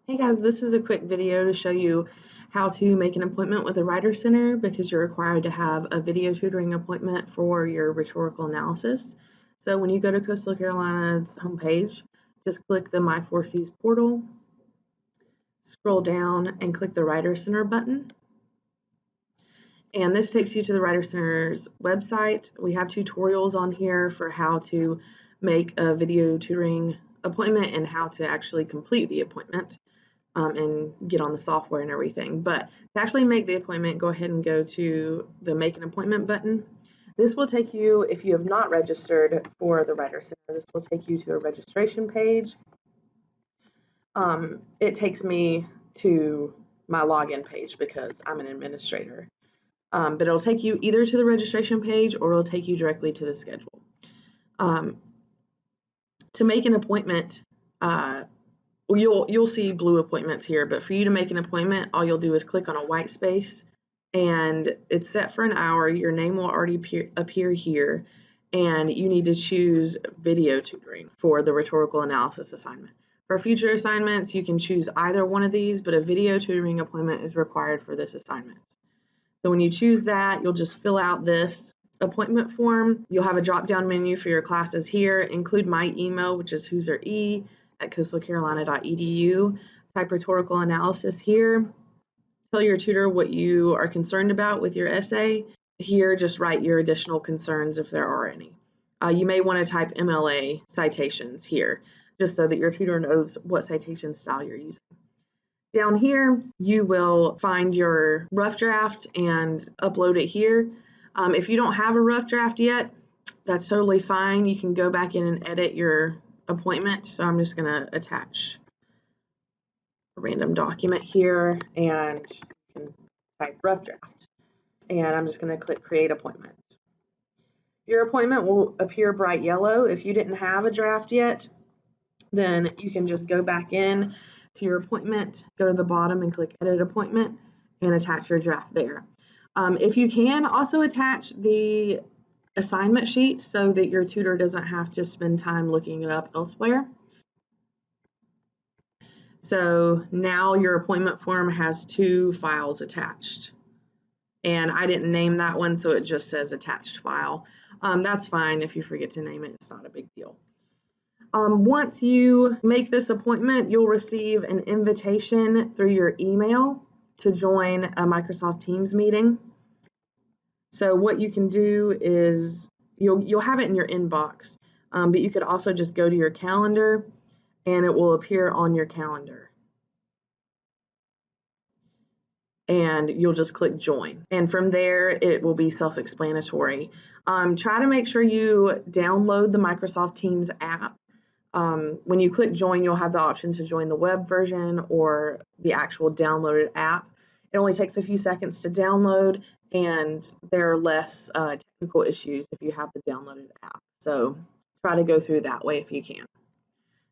Hey guys, this is a quick video to show you how to make an appointment with a Writer Center because you're required to have a video tutoring appointment for your rhetorical analysis. So when you go to Coastal Carolina's homepage, just click the My 4Cs portal, scroll down and click the Writer Center button. And this takes you to the Writer Center's website. We have tutorials on here for how to make a video tutoring appointment and how to actually complete the appointment. And get on the software and everything. But to actually make the appointment, go ahead and go to the Make an Appointment button. This will take you, if you have not registered for the Writer Center, this will take you to a registration page. It takes me to my login page because I'm an administrator. But it'll take you either to the registration page or it'll take you directly to the schedule. To make an appointment, you'll see blue appointments here, but for you to make an appointment, all you'll do is click on a white space and it's set for an hour. Your name will already appear here, and you need to choose video tutoring for the rhetorical analysis assignment. For future assignments, you can choose either one of these, but a video tutoring appointment is required for this assignment. So when you choose that, you'll just fill out this appointment form. You'll have a drop-down menu for your classes here. Include my email, which is hooserE@coastalcarolina.edu. Type rhetorical analysis here. Tell your tutor what you are concerned about with your essay. Here, just write your additional concerns if there are any. You may want to type MLA citations here, just so that your tutor knows what citation style you're using. Down here, you will find your rough draft and upload it here. If you don't have a rough draft yet, that's totally fine. You can go back in and edit your appointment. So I'm just going to attach a random document here and you can type rough draft. And I'm just going to click create appointment. Your appointment will appear bright yellow. If you didn't have a draft yet, then you can just go back in to your appointment, go to the bottom and click edit appointment and attach your draft there. If you can, also attach the assignment sheet so that your tutor doesn't have to spend time looking it up elsewhere. So now your appointment form has two files attached. And I didn't name that one, so it just says attached file. That's fine if you forget to name it, it's not a big deal. Once you make this appointment, you'll receive an invitation through your email to join a Microsoft Teams meeting. So what you can do is you'll have it in your inbox, but you could also just go to your calendar and it will appear on your calendar. And you'll just click join. And from there, it will be self-explanatory. Try to make sure you download the Microsoft Teams app. When you click join, you'll have the option to join the web version or the actual downloaded app. It only takes a few seconds to download, and there are less technical issues if you have the downloaded app. So try to go through that way if you can.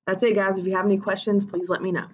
That's it, guys. If you have any questions, please let me know.